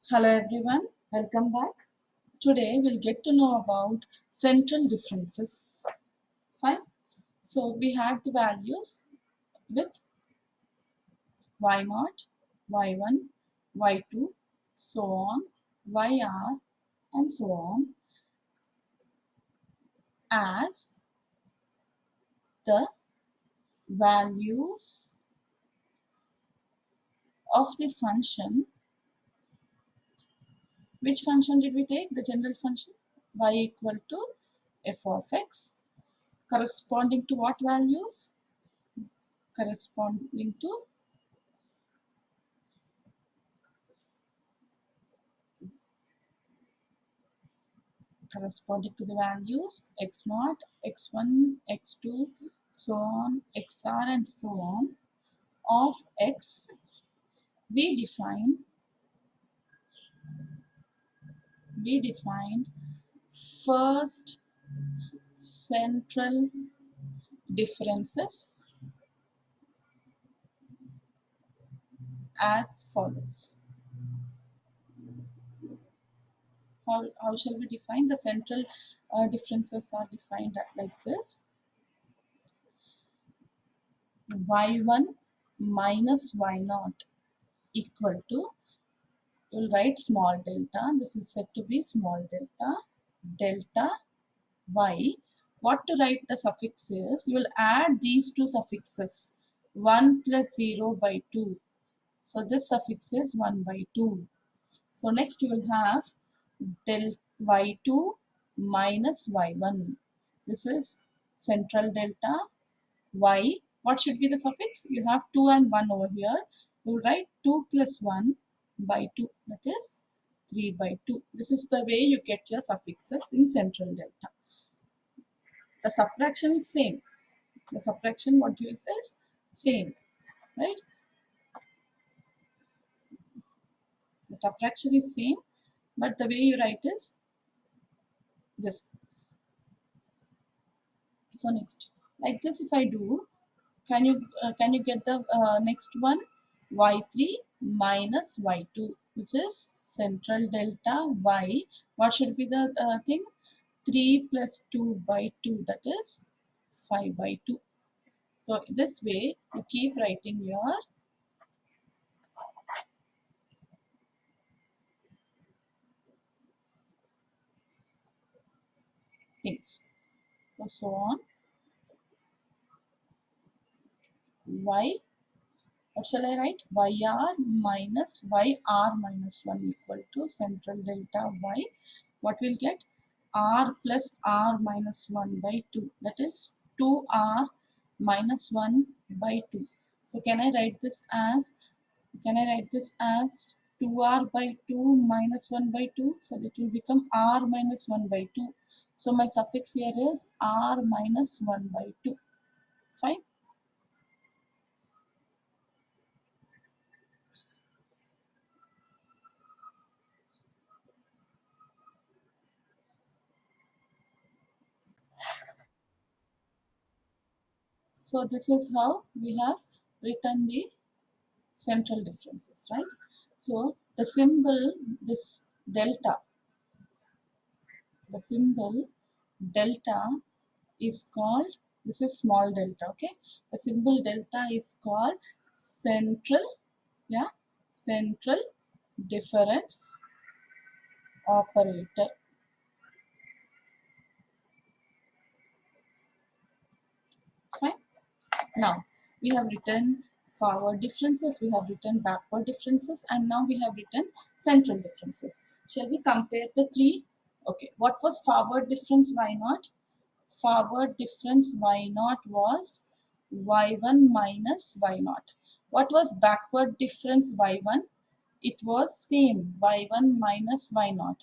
Hello everyone, welcome back. Today we'll get to know about central differences. Fine. So we had the values with y0, y1, y2, so on, yr and so on as the values of the function. Which function did we take? The general function y equal to f of x corresponding to what values? Corresponding to the values x0, x1, x2, so on, xr and so on of x. We defined first central differences as follows. How shall we define? The central differences are defined like this. y1 minus y0 equal to, we'll write small delta. This is said to be small delta y. What to write the suffix is, you will add these two suffixes 1 plus 0 by 2. So this suffix is 1 by 2. So next you will have del y2 minus y1. This is central delta y. What should be the suffix? You have 2 and 1 over here. You will write 2 plus 1 by 2. That is 3 by 2. This is the way you get your suffixes in central delta. The subtraction is same. The subtraction what you use is same, right? The subtraction is same, but the way you write is this. So next, like this, if I do, can you get the next one? y3 minus y2, which is central delta y. What should be the thing? 3 plus 2 by 2, that is 5 by 2. So this way you keep writing your things. So on y, what shall I write? yr minus 1 equal to central delta y. What will get? R plus r minus 1 by 2. That is 2r minus 1 by 2. So can I write this as 2r by 2 minus 1 by 2? So that will become r minus 1 by 2. So my suffix here is r minus 1 by 2. Fine. So this is how we have written the central differences, right? So the symbol, this delta, the symbol delta is called, this is small delta, okay? The symbol delta is called central, yeah, central difference operator. Fine. Now we have written forward differences, we have written backward differences, and now we have written central differences. Shall we compare the three? Okay, what was forward difference y0? Forward difference y0 was y1 minus y0. What was backward difference y1? It was same, y1 minus y0.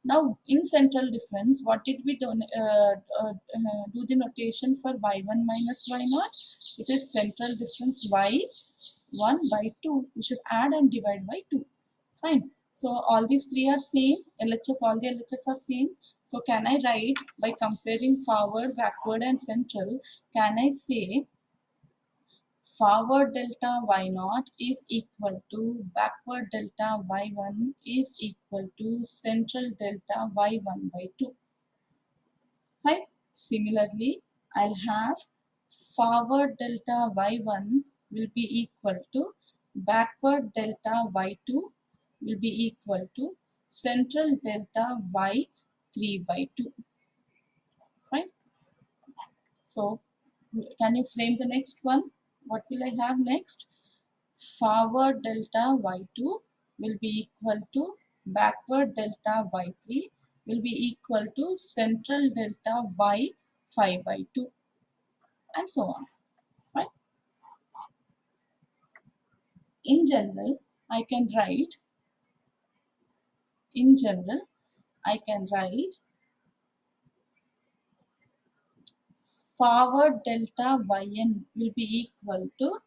Now in central difference, what did we do the notation for y1 minus y0? It is central difference y1 by 2. We should add and divide by 2. Fine. So all these three are same. LHS, all the LHS are same. So can I write, by comparing forward, backward and central, can I say forward delta y0 is equal to backward delta y1 is equal to central delta y1 by 2. Right? Similarly, I'll have forward delta y1 will be equal to backward delta y2 will be equal to central delta y3 by 2. Right? So, can you frame the next one? What will I have next? Forward delta y2 will be equal to backward delta y3 will be equal to central delta y5 by 2, and so on. Right? In general, I can write, in general, I can write forward delta yn will be equal to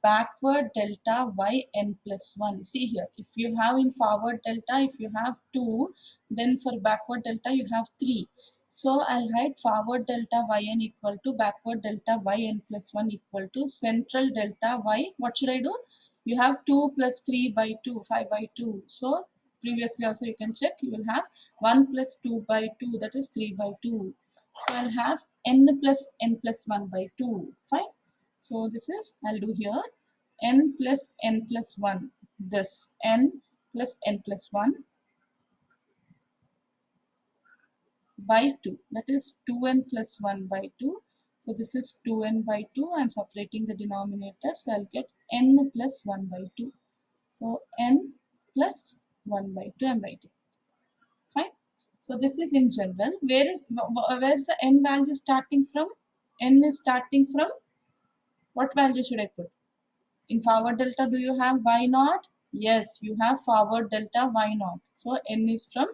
backward delta yn plus 1. See here, if you have in forward delta, if you have 2, then for backward delta you have 3. So I'll write forward delta yn equal to backward delta yn plus 1 equal to central delta y. What should I do? You have 2 plus 3 by 2, 5 by 2. So previously also you can check, you will have 1 plus 2 by 2, that is 3 by 2. So I'll have n plus 1 by 2. Fine. So this is, I'll do here n plus 1. This n plus 1 by 2. That is 2n plus 1 by 2. So this is 2n by 2. I'm separating the denominator. So I'll get n plus 1 by 2. So n plus 1 by 2 I'm writing. Fine. So this is in general. Where's the n value starting from? N is starting from what value should I put? In forward delta, do you have y0? Yes, you have forward delta y0. So n is from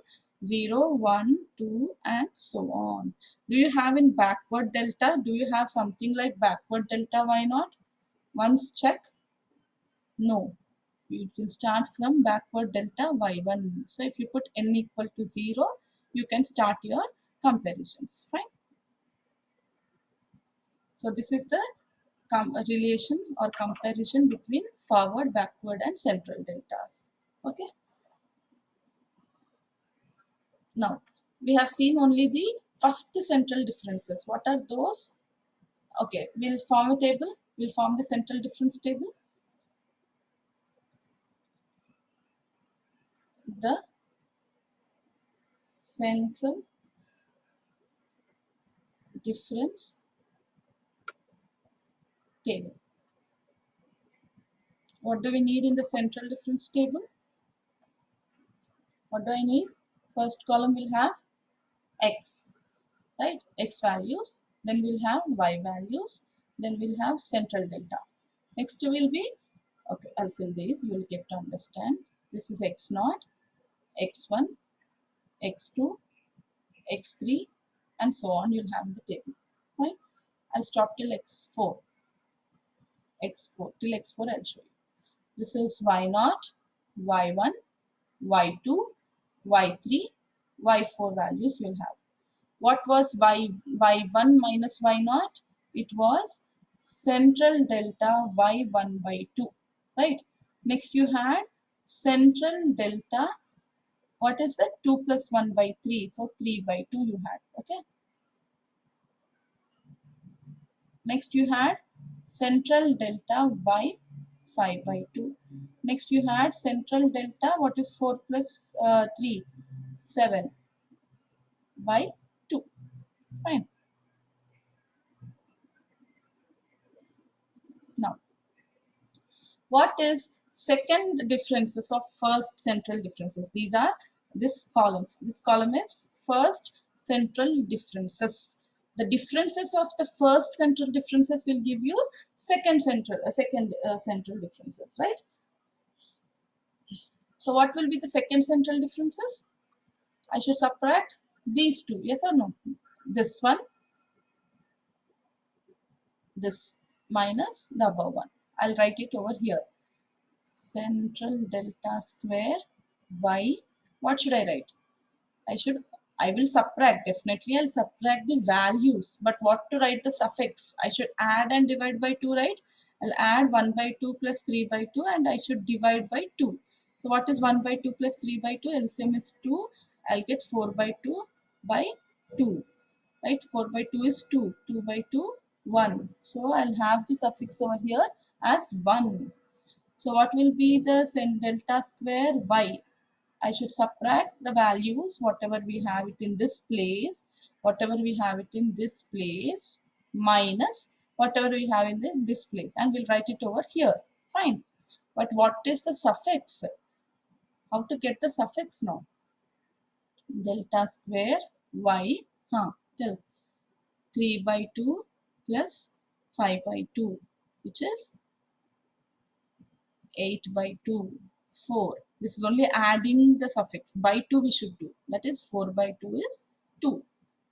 0, 1, 2 and so on. Do you have in backward delta? Do you have something like backward delta y0? Once check. No. It will start from backward delta y1. So if you put n equal to 0, you can start your comparisons. Fine. So this is the relation or comparison between forward, backward and central deltas. Okay. Now we have seen only the first central differences. What are those? Okay, we'll form a table. We'll form the central difference table. The central difference table. What do we need in the central difference table? What do I need? First column will have x, right? X values. Then we'll have y values. Then we'll have central delta. Next will be, okay, I'll fill these. You will get to understand. This is x0, x1, x2, x3, and so on. You'll have the table, right? I'll stop till x4. Till x4 I'll show you. This is y0, y1, y2, y3, y4 values you'll have. What was y1 minus y0? It was central delta y1 by 2, right? Next you had central delta, what is that? 2 plus 1 by 3, so 3 by 2 you had, okay? Next you had central delta y5 by 2. Next you had central delta, what is 4 plus 3? 7 by 2. Fine. Now, what is second differences of first central differences? These are this column. This column is first central differences. The differences of the first central differences will give you second central differences, right? So what will be the second central differences? I should subtract these two, yes or no? This one, this minus the above one. I'll write it over here. Central delta square y. What should I write? I will subtract, definitely I'll subtract the values, but what to write the suffix? I should add and divide by 2, right? I'll add 1 by 2 plus 3 by 2 and I should divide by 2. So what is 1 by 2 plus 3 by 2? LCM is 2. I'll get 4 by 2 by 2. Right? 4 by 2 is 2. 2 by 2, 1. So I'll have the suffix over here as 1. So what will be the delta square? Y. I should subtract the values, whatever we have it in this place, minus whatever we have in this place, and we'll write it over here. Fine. But what is the suffix? How to get the suffix now? Delta square y, tell 3 by 2 plus 5 by 2, which is 8 by 2, 4. This is only adding the suffix. By 2 we should do. That is 4 by 2 is 2.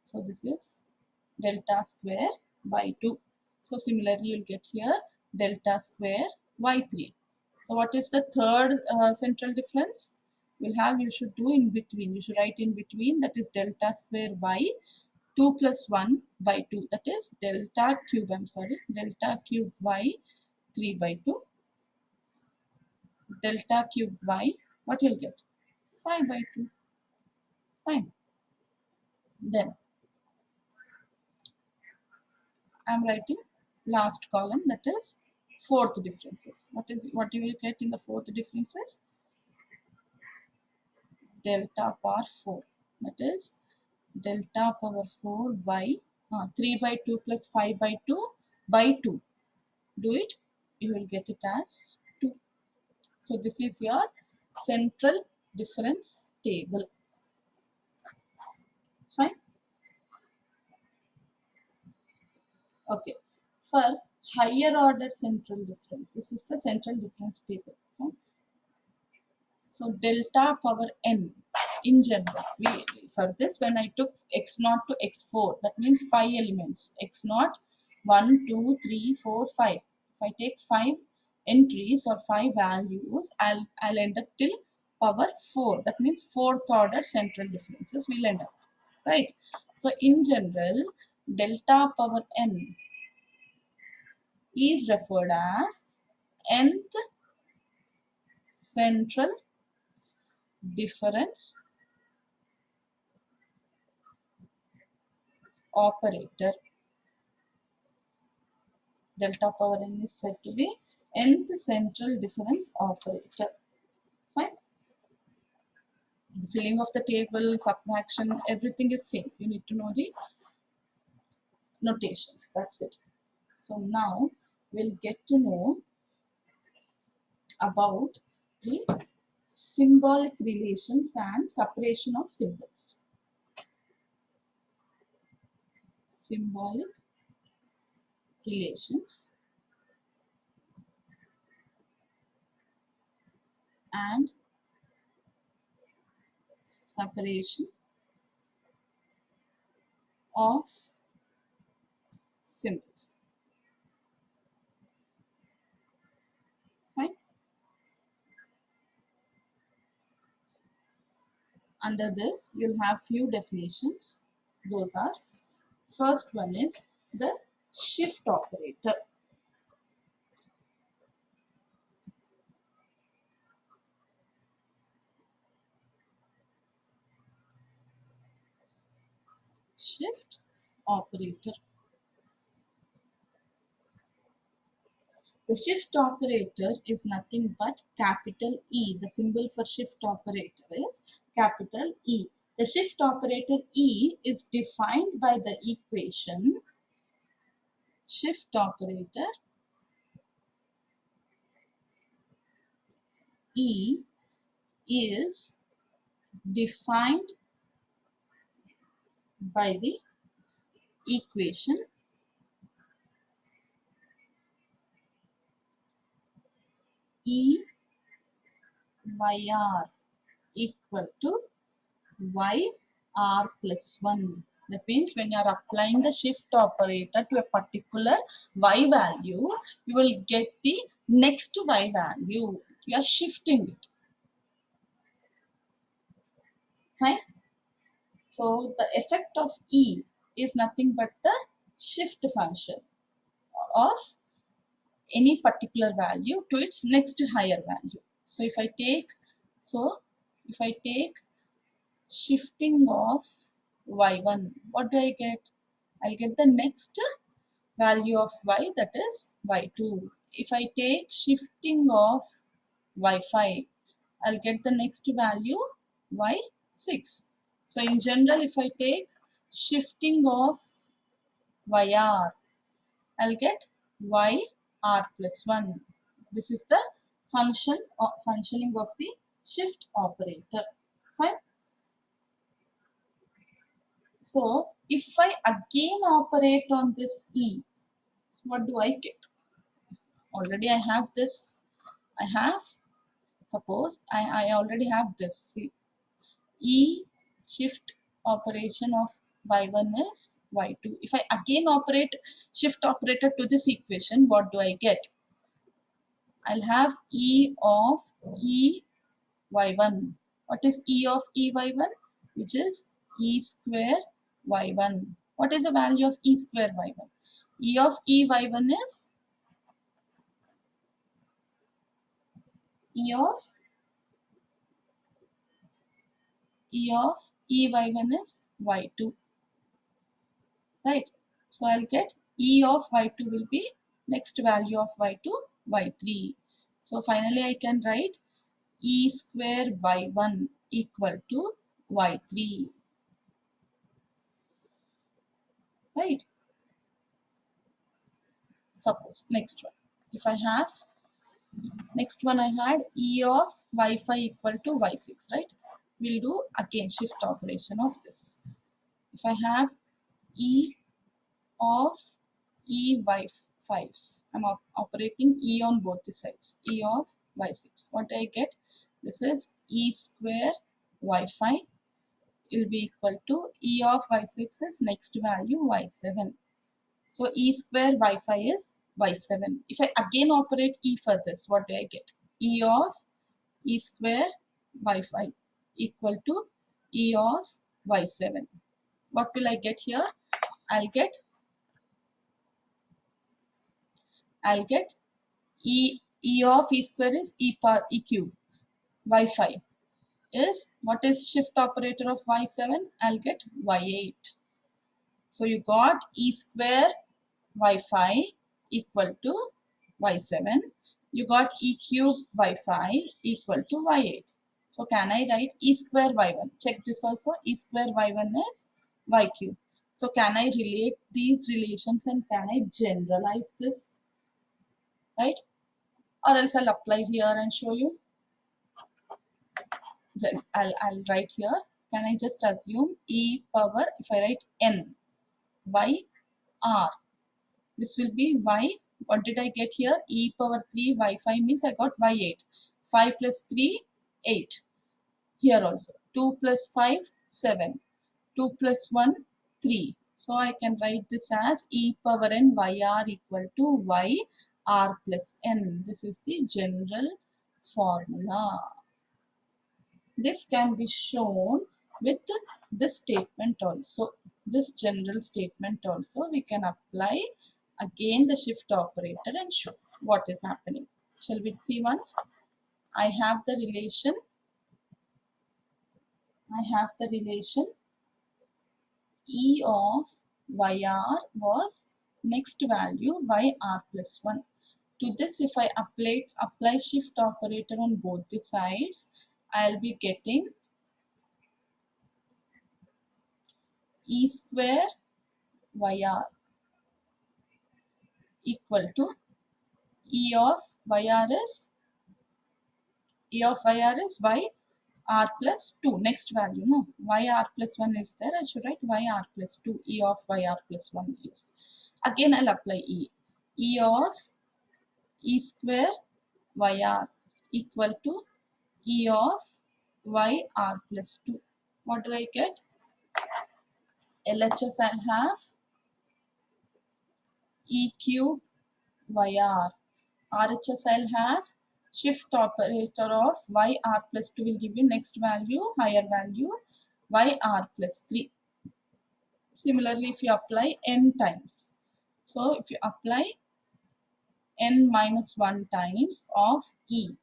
So this is delta square by 2. So similarly you'll get here delta square y3. So what is the third central difference? You should do in between. You should write in between, that is delta square y 2 plus 1 by 2. That is delta cube y 3 by 2. Delta cube y, what you'll get? 5 by 2. Fine. Then I'm writing last column, that is fourth differences. What you will get in the fourth differences? Delta power 4. That is delta power 4 y 3 by 2 plus 5 by 2 by 2. Do it. You will get it as 2. So this is your central difference table. Fine. Okay. For higher order central difference, this is the central difference table. Fine. So delta power n in general, for this when I took x0 to x4, that means 5 elements. x0, 1, 2, 3, 4, 5. If I take 5 entries or 5 values, I'll end up till power 4. That means fourth order central differences will end up. Right? So in general, delta power n is referred as nth central difference operator. Delta power n is said to be nth central difference operator. Fine. The filling of the table, subtraction, everything is same. You need to know the notations. That's it. So now we'll get to know about the symbolic relations and separation of symbols. Symbolic relations and separation of symbols. Fine. Under this, you'll have few definitions. Those are, first one is the shift operator. Shift operator. The shift operator is nothing but capital E. The symbol for shift operator is capital E. The shift operator E is defined by the equation shift operator E is defined by the equation E by R equal to y r plus 1. That means when you are applying the shift operator to a particular y value, you will get the next y value. You are shifting it. Right? So the effect of E is nothing but the shift function of any particular value to its next higher value. So if I take shifting of y1, what do I get? I'll get the next value of y, that is y2. If I take shifting of y5, I'll get the next value y6. So in general, if I take shifting of yr, I'll get yr plus 1. This is the functioning of the shift operator. Fine. So if I again operate on this e, what do I get? Already I have this. Suppose I already have this. See, e shift operation of y1 is y2. If I again operate shift operator to this equation, what do I get? I'll have e of e y1. What is e of e y1? Which is e square y1. What is the value of e square y1? E of e y1 is e of e y1 is y2. Right? So I'll get e of y2 will be next value of y2, y3. So finally I can write e square y1 equal to y3. Right? Suppose next one. If I have next one, I had e of y5 equal to y6, right? We'll do again shift operation of this. If I have e of e y5, I'm operating e on both the sides, e of y6. What do I get? This is e square y5 will be equal to e of y6 is next value y7. So e square y5 is y7. If I again operate e for this, what do I get? E of e square y5 equal to e of y7. What will I get here? I'll get e of e square is e power e cube. Y5 is, what is shift operator of y7? I'll get y8. So you got e square y5 equal to y7. You got e cube y5 equal to y8. So can I write e square y1? Check this also. E square y1 is y cube. So can I relate these relations and can I generalize this? Right? Or else I'll apply here and show you. Then I'll write here. Can I just assume e power, if I write n by r, this will be y. What did I get here? E power 3 y5 means I got y8. 5 plus 3, 8. Here also 2 plus 5, 7. 2 plus 1, 3. So I can write this as e power n yr equal to yr plus n. This is the general formula. This can be shown with this statement also. This general statement also we can apply again the shift operator and show what is happening. Shall we see once? I have the relation e of yr was next value yr plus 1. To this, if I apply shift operator on both the sides, I'll be getting e square yr equal to e of yr is yr plus 2, next value, no, yr plus 1 is there, I should write yr plus 2, e of yr plus 1 is. Again I'll apply e of e square yr equal to e of yr plus 2. What do I get? LHS I'll have e cube yr. RHS I'll have shift operator of yr plus 2 will give you next value, higher value, yr plus 3. Similarly, if you apply n times. So if you apply n minus 1 times of E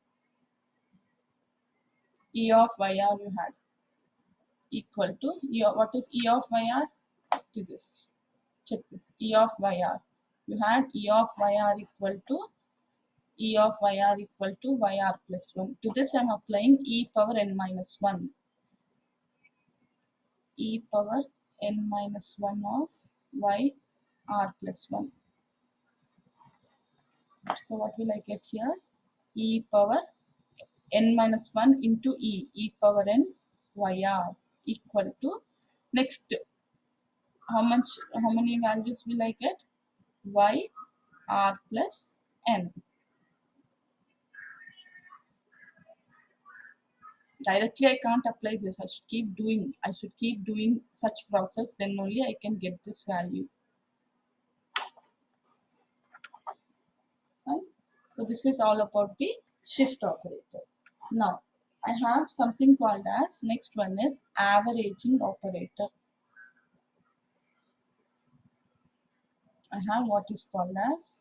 of YR you had equal to, what is E of YR? To this. Check this. E of YR. You had E of YR equal to YR plus 1. To this I am applying e power n minus 1. E power n minus 1 of YR plus 1. So what will I get here? E power n minus 1 into e power n YR equal to, next, how many values will I get? YR plus n. Directly I can't apply this. I should keep doing such process, then only I can get this value. Fine. So this is all about the shift operator. Now I have something called as, next one is averaging operator. I have what is called as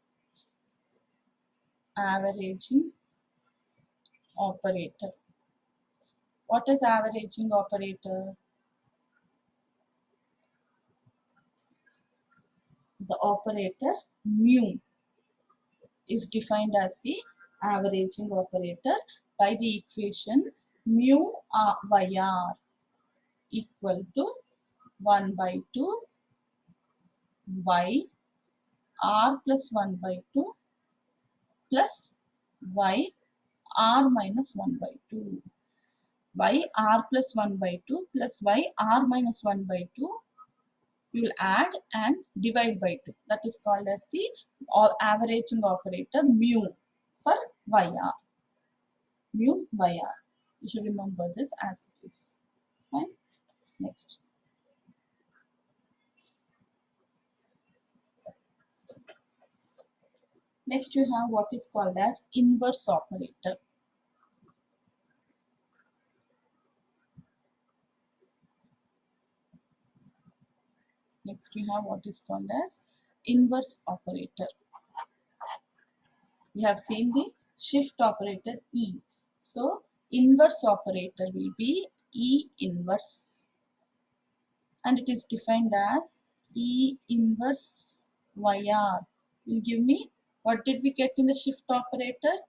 averaging operator. What is averaging operator? The operator mu is defined as the averaging operator by the equation mu YR equal to 1 by 2 y r plus 1 by 2 plus y r minus 1 by 2. Y r plus 1 by 2 plus y r minus 1 by 2, you will add and divide by 2. That is called as the averaging operator mu for YR. Mu YR. You should remember this as it is. Fine. Next. Next you have what is called as inverse operator. Next we have what is called as inverse operator. We have seen the shift operator E. So inverse operator will be E inverse, and it is defined as E inverse YR will give me, what did we get in the shift operator?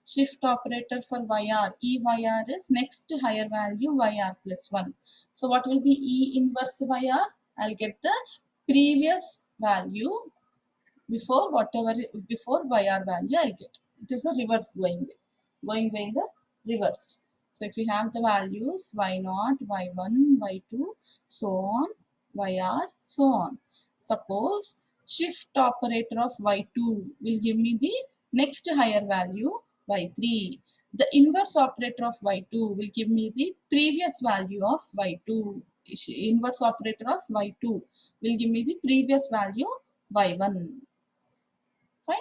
Shift operator for YR, EYR is next higher value YR plus 1. So what will be E inverse YR? I'll get the previous value before YR value I'll get. It is a reverse going way in the reverse. So if you have the values y0, y1, y2, so on, yr, so on. Suppose shift operator of y2 will give me the next higher value y3. The inverse operator of y2 will give me the previous value of y2. Inverse operator of y2 will give me the previous value y1. Fine.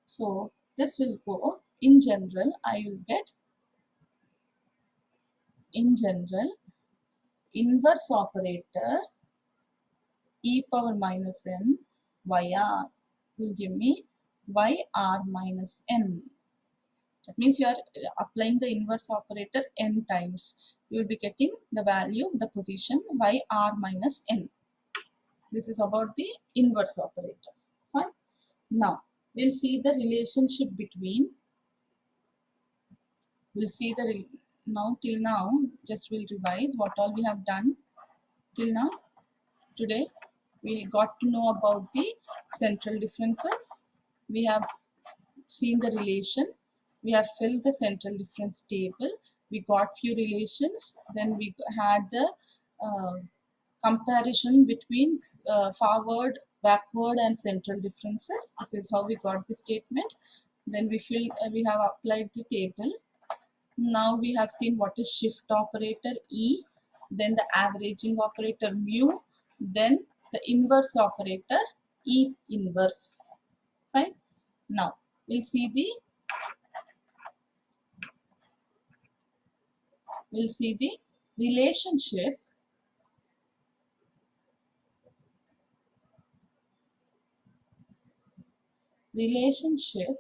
So this will go, in general, I will get, in general, inverse operator e power minus n yr will give me yr minus n. That means you are applying the inverse operator n times. You will be getting the value, the position yr minus n. This is about the inverse operator. Fine. Now we'll see the relationship between. We'll see the now till now. Just we'll revise what all we have done till now. Today we got to know about the central differences. We have seen the relation. We have filled the central difference table. We got few relations. Then we had the comparison between forward, backward, and central differences. This is how we got the statement. Then we have applied the table. Now we have seen what is shift operator E, then the averaging operator mu, then the inverse operator E inverse. Fine. Now we'll see the relationship relationship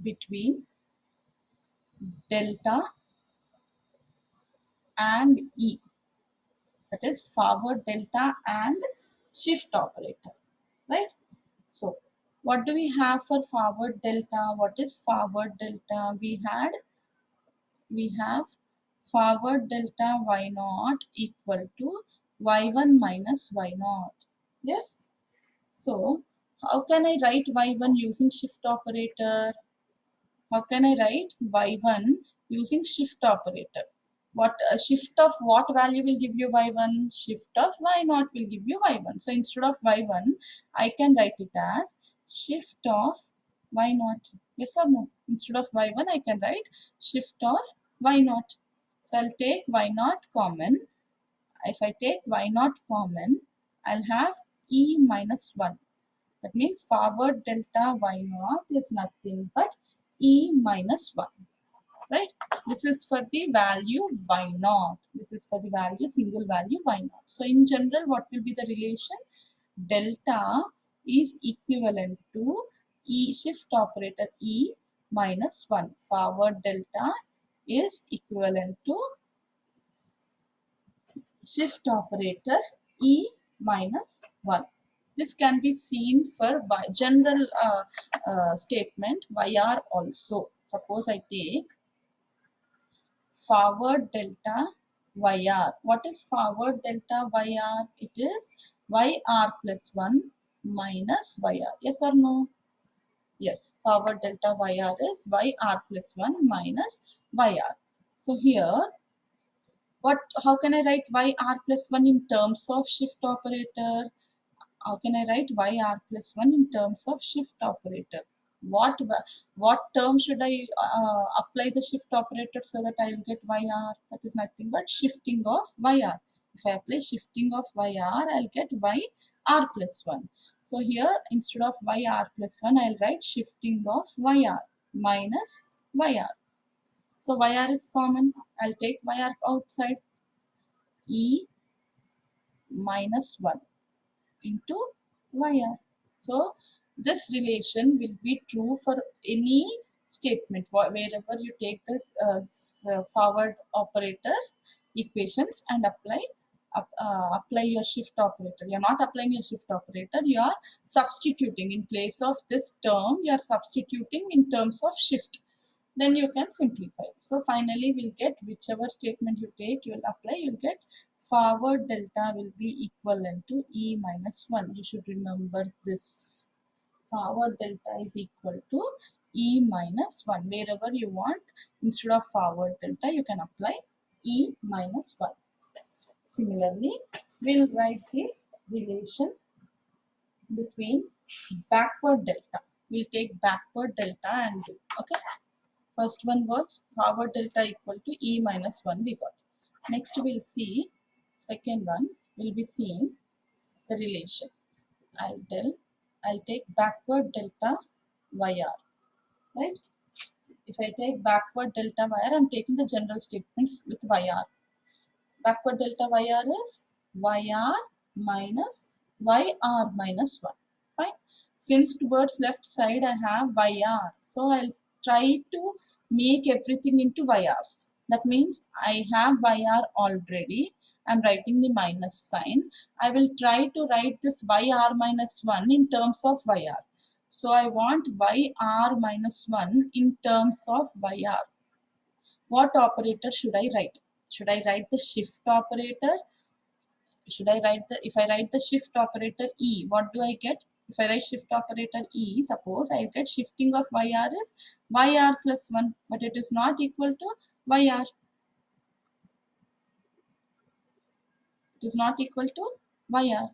between delta and E, that is forward delta and shift operator, right? So what do we have for forward delta? What is forward delta? We have forward delta y naught equal to y1 minus y naught. Yes. So how can I write y1 using shift operator? How can I write y1 using shift operator? What shift of what value will give you y1? Shift of y0 will give you y1. So instead of y1, I can write it as shift of y0. Yes or no? Instead of y1, I can write shift of y0. So I'll take y0 common. If I take y0 common, I'll have e minus 1. That means forward delta y0 is nothing but e minus 1. Right? This is for the value y0. This is for the value, single value y0. So in general, what will be the relation? Delta is equivalent to E shift operator E minus 1. Forward delta is equivalent to shift operator E minus 1. This can be seen for general statement YR also. Suppose I take forward delta YR. What is forward delta YR? It is YR plus 1 minus YR. Yes or no? Yes. Forward delta YR is YR plus 1 minus YR. So here, how can I write YR plus 1 in terms of shift operator? How can I write YR plus 1 in terms of shift operator? What term should I apply the shift operator so that I will get YR? That is nothing but shifting of YR. If I apply shifting of YR, I'll get YR plus 1. So here, instead of YR plus 1, I'll write shifting of YR minus YR. So YR is common. I'll take YR outside. E minus 1 into YR. So this relation will be true for any statement wherever you take the forward operator equations and apply your shift operator. You are not applying your shift operator, you are substituting in place of this term, you are substituting in terms of shift. Then you can simplify. So finally we'll get whichever statement you take, you will apply, you'll get forward delta will be equivalent to E minus 1. You should remember this. Forward delta is equal to E minus 1. Wherever you want, instead of forward delta, you can apply E minus 1. Similarly, we'll write the relation between backward delta. We'll take backward delta and do. Okay. First one was forward delta equal to E minus 1 we got. Next we'll see, second one, we'll be seeing the relation. I'll take backward delta YR, right? If I take backward delta YR, I'm taking the general statements with YR. Backward delta YR is YR minus YR minus 1. Fine. Since towards left side I have YR, so I'll try to make everything into YRs. That means I have YR already. I'm writing the minus sign. I will try to write this YR minus 1 in terms of YR. So I want YR minus 1 in terms of YR. What operator should I write? Should I write the shift operator? If I write the shift operator E, what do I get? If I write shift operator E, suppose I get shifting of YR is YR plus 1, but it is not equal to YR. It is not equal to YR.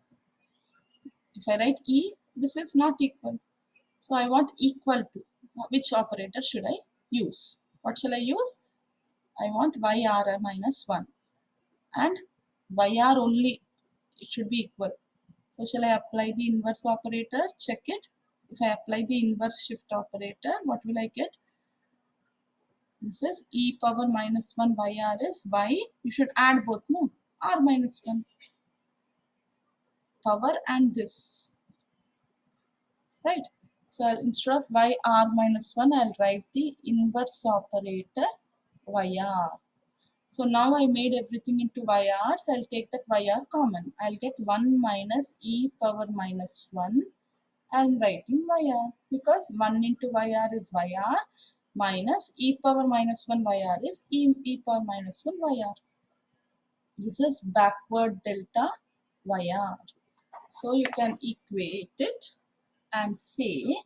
If I write E, this is not equal. So I want equal to. Which operator should I use? What shall I use? I want YR minus 1 and YR only. It should be equal. So shall I apply the inverse operator? Check it. If I apply the inverse shift operator, what will I get? This is e power minus 1 YR is y. You should add both, no? R minus 1. Power and this. right? So instead of yr minus 1, I'll write the inverse operator yr. So now I made everything into yrs. I'll take that yr common. I'll get 1 minus e power minus 1. I'm writing yr because 1 into yr is yr minus e power minus 1 yr is e power minus 1 yr. This is backward delta yr. So you can equate it and say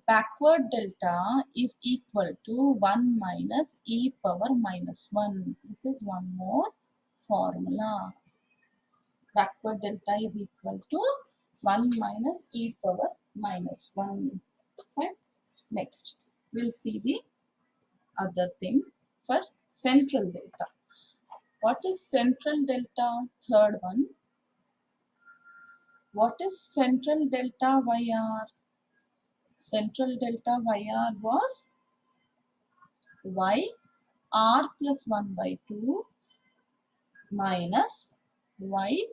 backward delta is equal to 1 minus e power minus 1. This is one more formula. Backward delta is equal to 1 minus e power minus 1. Fine. Next, we'll see the other thing. First, central delta. What is central delta? Third one. What is central delta yr? Central delta yr was y r plus 1 by 2 minus y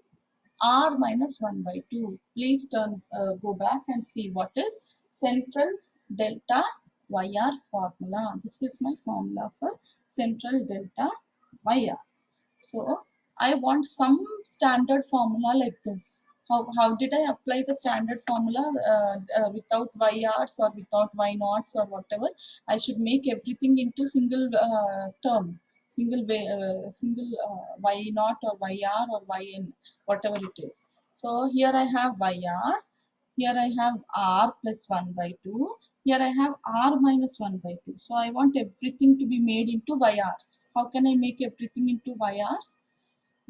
r minus 1 by 2. Please go back and see what is central delta yr formula. This is my formula for central delta yr. So I want some standard formula like this. How did I apply the standard formula without yrs or without y naughts or whatever? I should make everything into single term, single y naught or yr or yn, whatever it is. So here I have yr, here I have r plus 1 by 2, here I have r minus 1 by 2. So I want everything to be made into yrs. How can I make everything into yrs?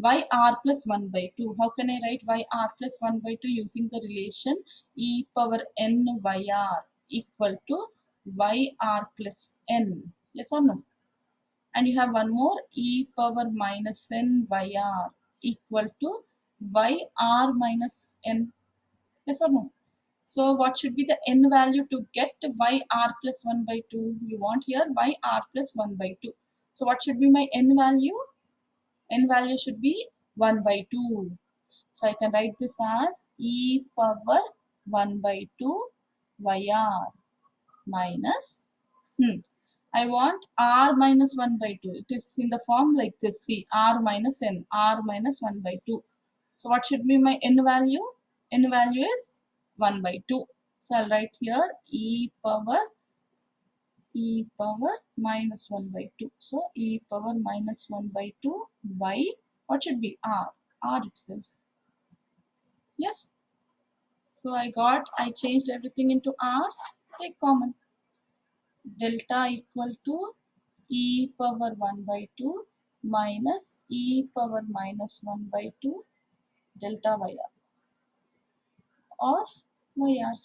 yr plus 1 by 2. How can I write yr plus 1 by 2 using the relation e power n yr equal to yr plus n? Yes or no? And you have one more e power minus n yr equal to yr minus n. Yes or no? So what should be the n value to get yr plus 1 by 2? You want here yr plus 1 by 2. So what should be my n value? N value should be 1 by 2. So I can write this as e power 1 by 2 yr minus, I want r minus 1 by 2. It is in the form like this. See, r minus n, r minus 1 by 2. So what should be my n value? N value is 1 by 2. So I'll write here e power minus 1 by 2. So e power minus 1 by 2 by, what should be r itself. Yes. So I changed everything into r's. Take common. Delta equal to e power 1 by 2 minus e power minus 1 by 2 delta yr of yr.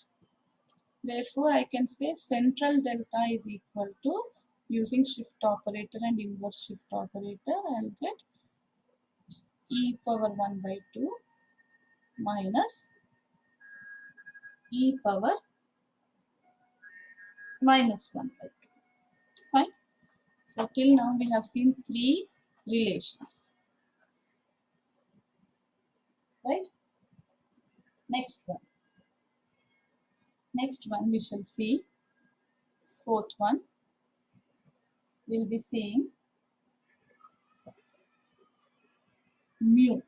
Therefore, I can say central delta is equal to, using shift operator and inverse shift operator, I'll get e power 1 by 2 minus e power minus 1 by 2. Fine. So till now we have seen three relations. Right? Next one we shall see. Fourth one, we'll be seeing mu.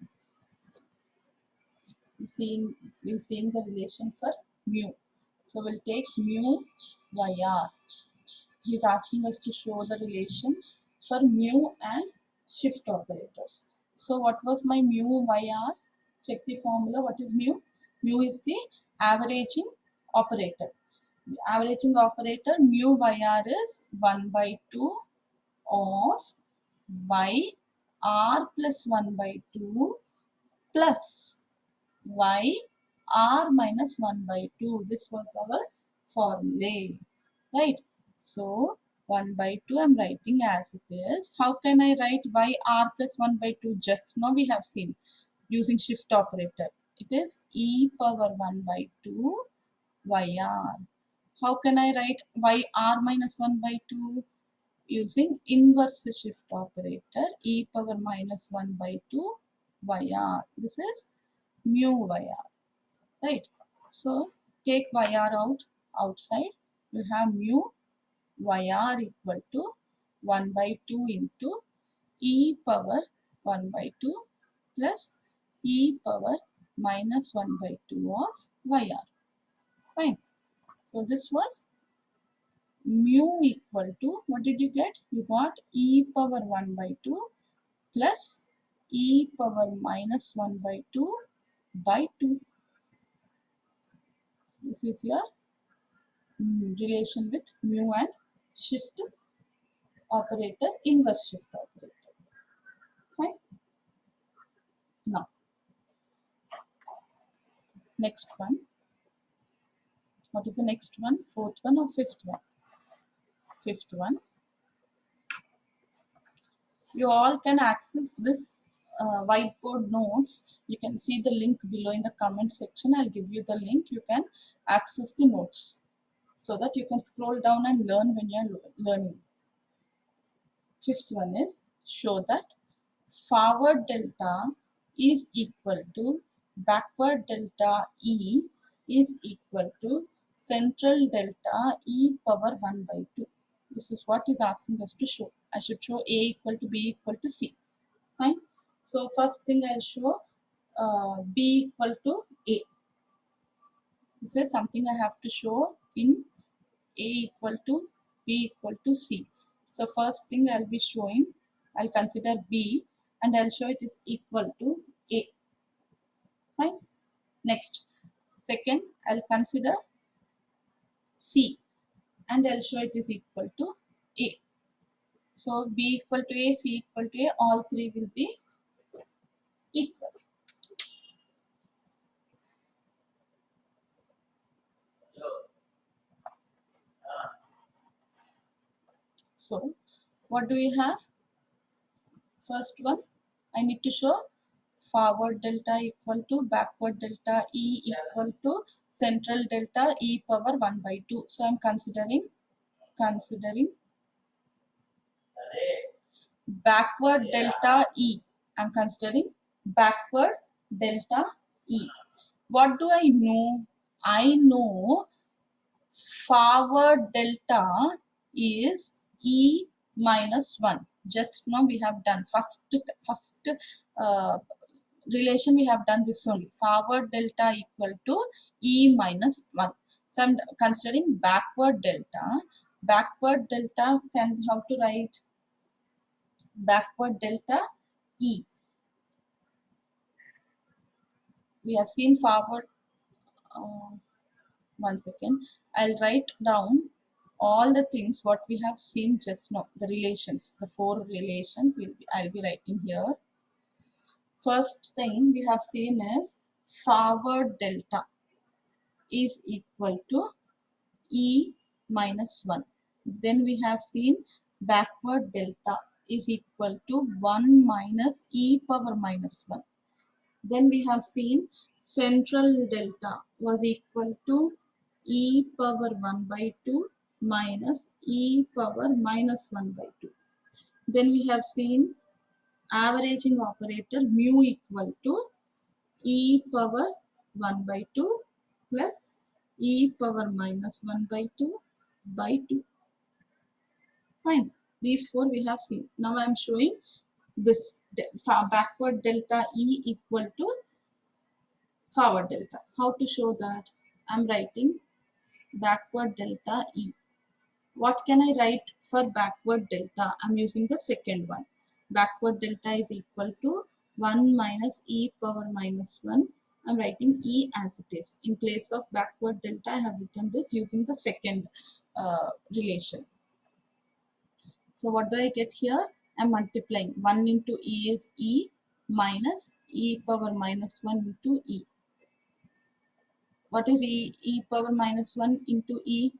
We'll seeing the relation for mu. So we'll take mu yr. He's asking us to show the relation for mu and shift operators. So what was my mu yr? Check the formula. What is mu? Mu is the averaging operator. Averaging operator mu yr is 1 by 2 of y r plus 1 by 2 plus y r minus 1 by 2. This was our formula, right? So 1 by 2 I am writing as it is. How can I write y r plus 1 by 2? Just now we have seen using shift operator. It is e power 1 by 2 yr. How can I write y r minus 1 by 2? Using inverse shift operator, e power minus 1 by 2 yr. This is mu yr, right? So take yr outside, we have mu yr equal to 1 by 2 into e power 1 by 2 plus e power minus 1 by 2 of yr. Fine. So this was mu equal to, what did you get? You got e power 1 by 2 plus e power minus 1 by 2 by 2. This is your relation with mu and shift operator, inverse shift operator. Fine. Now, next one. What is the next one? Fourth one or fifth one? Fifth one. You all can access this whiteboard notes. You can see the link below in the comment section. I'll give you the link. You can access the notes so that you can scroll down and learn when you're learning. Fifth one is show that forward delta is equal to backward delta E is equal to central delta E power 1 by 2. This is what is asking us to show. I should show A equal to B equal to C. Fine. So first thing I'll show B equal to A. This is something I have to show in A equal to B equal to C. So first thing I'll be showing, I'll consider B and I'll show it is equal to A. Fine. Next, second, I'll consider C and I'll show it is equal to A. So B equal to A, C equal to A, all three will be equal. So what do we have? First one, I need to show forward delta equal to backward delta E equal to central delta E power 1 by 2. So I'm considering backward delta E. I'm considering backward delta E. What do I know? I know forward delta is E minus 1. Just now we have done first relation we have done this only. Forward delta equal to E minus 1. So I'm considering backward delta. Backward delta can how to write? Backward delta E. We have seen forward. One second. I'll write down all the things what we have seen just now. The relations, the four relations I'll be writing here. First thing we have seen is forward delta is equal to E minus 1. Then we have seen backward delta is equal to 1 minus E power minus 1. Then we have seen central delta was equal to E power 1 by 2 minus E power minus 1 by 2. Then we have seen averaging operator mu equal to E power 1 by 2 plus E power minus 1 by 2 by 2. Fine. These four we have seen. Now I am showing this backward delta E equal to forward delta. How to show that? I'm writing backward delta E. What can I write for backward delta? I'm using the second one. Backward delta is equal to 1 minus E power minus 1. I'm writing E as it is. In place of backward delta, I have written this using the second relation. So what do I get here? I'm multiplying. 1 into E is E minus E power minus 1 into E. What is E power minus 1 into E?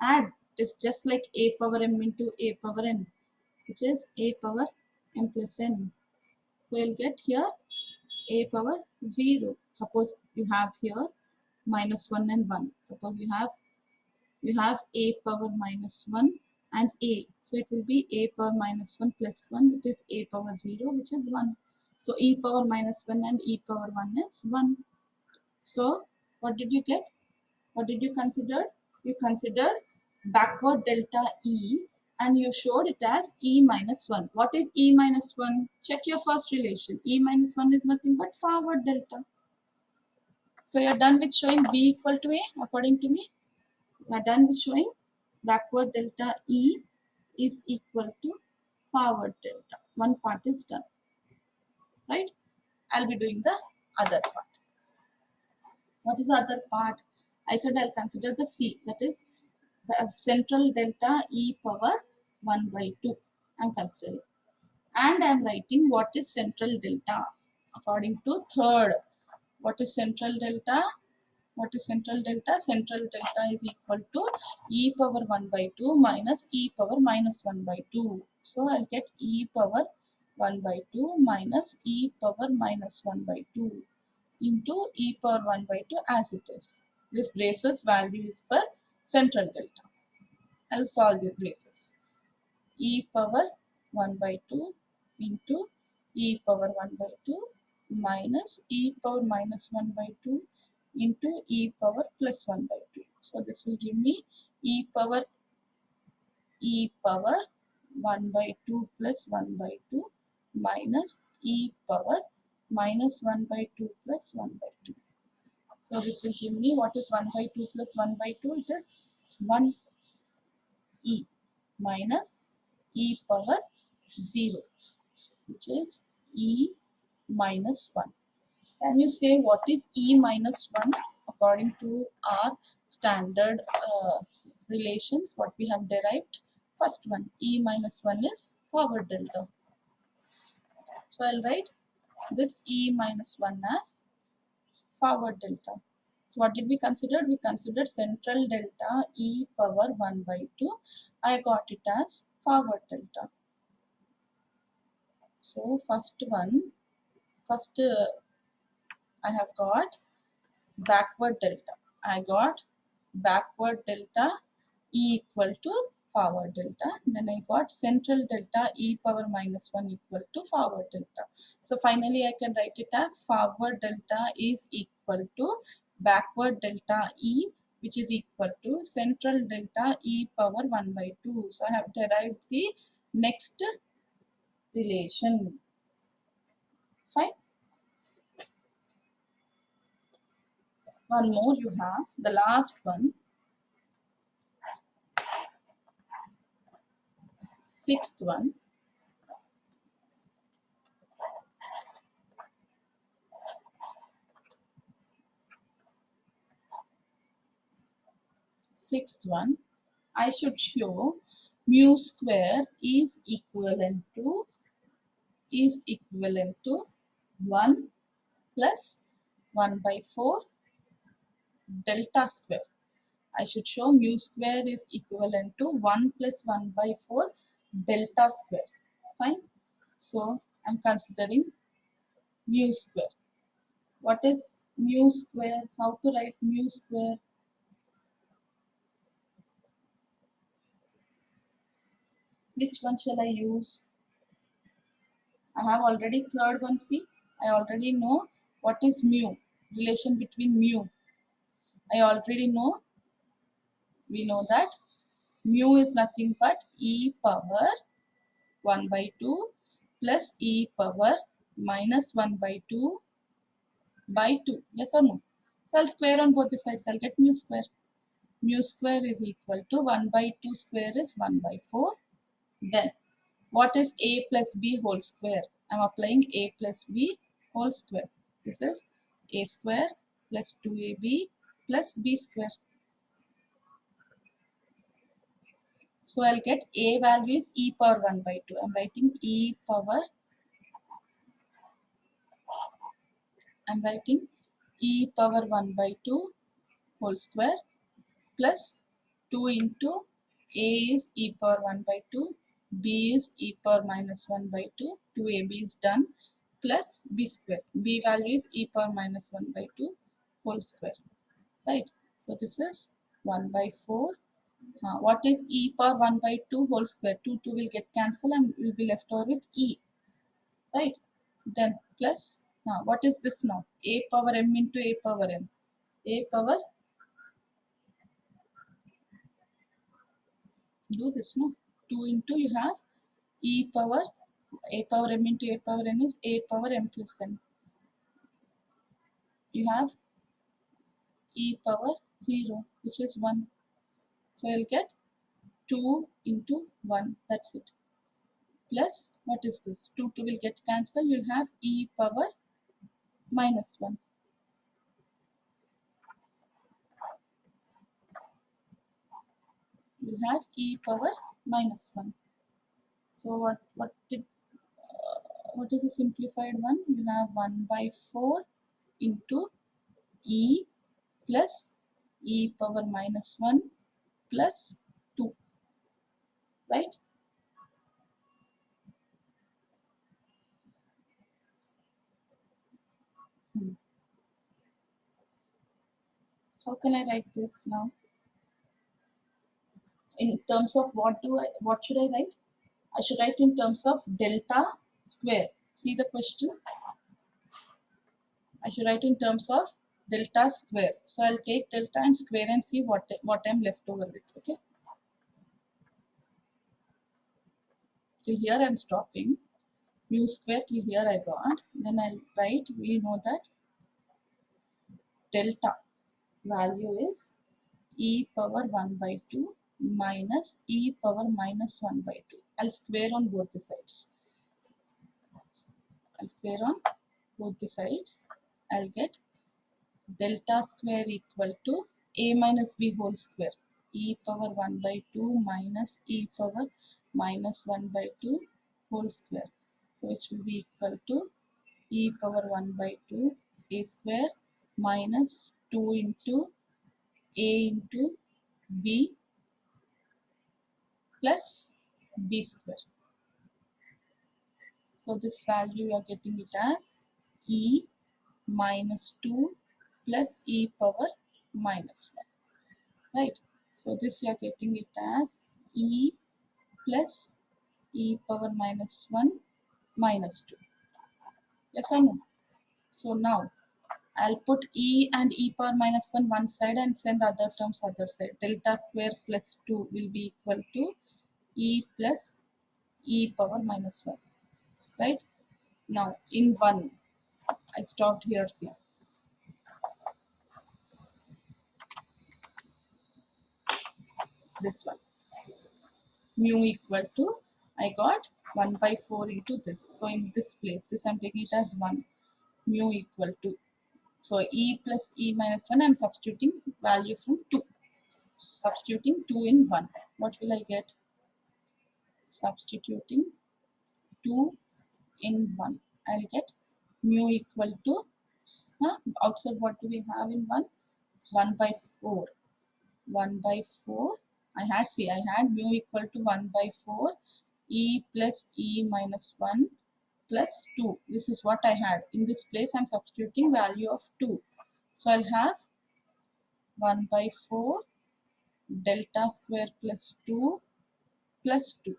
Add. It is just like A power M into A power N, which is A power M plus N. So you'll get here A power 0. Suppose you have here minus 1 and 1. Suppose you have A power minus 1 and A. So it will be A power minus 1 plus 1. It is A power 0, which is 1. So E power minus 1 and E power 1 is 1. So what did you get? What did you consider? You considered backward delta E and you showed it as E minus 1. What is E minus 1? Check your first relation. E minus 1 is nothing but forward delta. So you're done with showing B equal to A according to me. We are done with showing backward delta E is equal to forward delta. One part is done, right? I'll be doing the other part. What is the other part? I said I'll consider the C, that is the central delta E power 1 by 2. I'm considering. And I'm writing what is central delta according to third. What is central delta? What is central delta? Central delta is equal to E power 1 by 2 minus E power minus 1 by 2. So I'll get E power 1 by 2 minus E power minus 1 by 2 into E power 1 by 2 as it is. This braces value is for central delta. I'll solve the braces. E power 1 by 2 into E power 1 by 2 minus E power minus 1 by 2 into E power plus 1 by 2. So this will give me E power 1 by 2 plus 1 by 2 minus E power minus 1 by 2 plus 1 by 2. So this will give me what is 1 by 2 plus 1 by 2? It is 1 E minus E power 0, which is E minus 1. Can you say what is E minus 1 according to our standard relations, what we have derived? First one, E minus 1 is forward delta. So I'll write this E minus 1 as forward delta. So what did we consider? We considered central delta E power 1 by 2. I got it as forward delta. So first I have got backward delta. I got backward delta E equal to forward delta. Then I got central delta E power minus 1 equal to forward delta. So finally I can write it as forward delta is equal to backward delta E, which is equal to central delta E power 1 by 2. So I have derived the next relation. Fine. One more you have, the last one, sixth one. Sixth one, I should show mu square is equivalent to 1 plus 1 by 4 delta square. I should show mu square is equivalent to 1 plus 1 by 4 delta square. Fine. So I'm considering mu square. What is mu square? How to write mu square? Which one shall I use? I have already third one. See, I already know what is mu, relation between mu. I already know, we know that mu is nothing but E power 1 by 2 plus E power minus 1 by 2 by 2. Yes or no? So I'll square on both the sides. I'll get mu square. Mu square is equal to 1 by 2 square is 1 by 4. Then what is A plus B whole square? I'm applying A plus B whole square. This is A square plus 2AB plus B square. So I'll get A value is E power 1 by 2. I'm writing E power power 1 by 2 whole square plus 2 into A is E power 1 by 2, B is E power minus 1 by 2, 2AB is done, plus B square. B value is E power minus 1 by 2 whole square. Right. So this is 1 by 4. What is E power 1 by 2 whole square? 2 will get cancelled and will be left over with E. Right. Then plus, what is this now? A power m into A power n. A power do this, no? 2 into you have e power, a power m into a power n is a power m plus n. You have e power 0, which is 1. So you'll get 2 into 1, that's it. Plus, what is this? 2 will get cancelled, you'll have e power minus 1. You'll have e power minus 1. So what is a simplified one? You have 1 by 4 into e plus e power minus 1 plus 2, right? How can I write this now? In terms of what should I write? I should write in terms of delta square. See the question? I should write in terms of delta square. So I'll take delta and square and see what I'm left over with. Okay. Till here I'm stopping. Mu square till here I got. Then I'll write, we know that delta value is e power 1 by 2 minus e power minus 1 by 2. I'll square on both the sides. I'll square on both the sides. I'll get delta square equal to a minus b whole square. E power 1 by 2 minus e power minus 1 by 2 whole square. So which will be equal to e power 1 by 2 a square minus 2 into a into b plus b square. So this value you are getting it as e minus 2 plus e power minus 1, right? So this you are getting it as e plus e power minus 1 minus 2. Yes or no? So now I'll put e and e power minus 1 one side and send other terms other side. Delta square plus 2 will be equal to e plus e power minus 1, right? Now in 1, I stopped here, see. This one. Mu equal to, I got 1 by 4 into this. So in this place, this I'm taking it as 1. Mu equal to, so e plus e minus 1, I'm substituting value from 2. Substituting 2 in 1. What will I get? Substituting 2 in 1. I'll get mu equal to, outside what do we have in 1? 1 by 4. 1 by 4. I had mu equal to 1 by 4 e plus e minus 1 plus 2. This is what I had. In this place, I'm substituting value of 2. So I'll have 1 by 4 delta square plus 2 plus 2.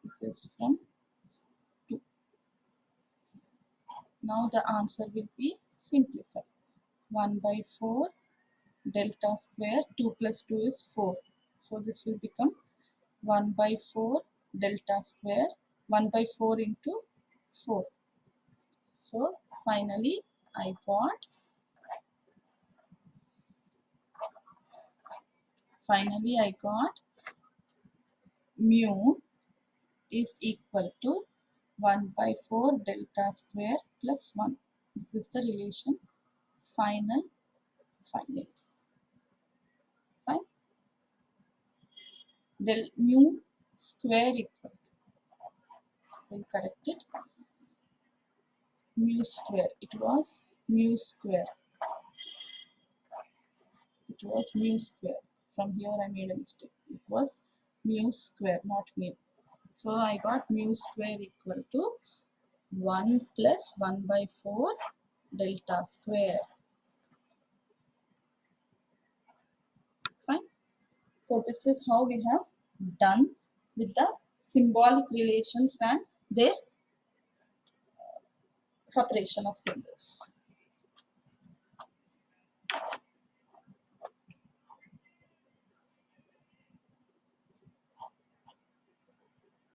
This is from 2. Now the answer will be simplified. 1 by 4 delta square, 2 plus 2 is 4. So this will become 1 by 4 delta square, 1 by 4 into 4. So finally I got mu is equal to 1 by 4 delta square plus 1. This is the relation. Final findings. Fine. Del mu square equal to, we'll correct it, mu square. It was mu square. From here I made a mistake. It was mu square, not mu. So I got mu square equal to 1 plus 1 by 4 delta square. Fine. So this is how we have done with the symbolic relations and their separation of symbols.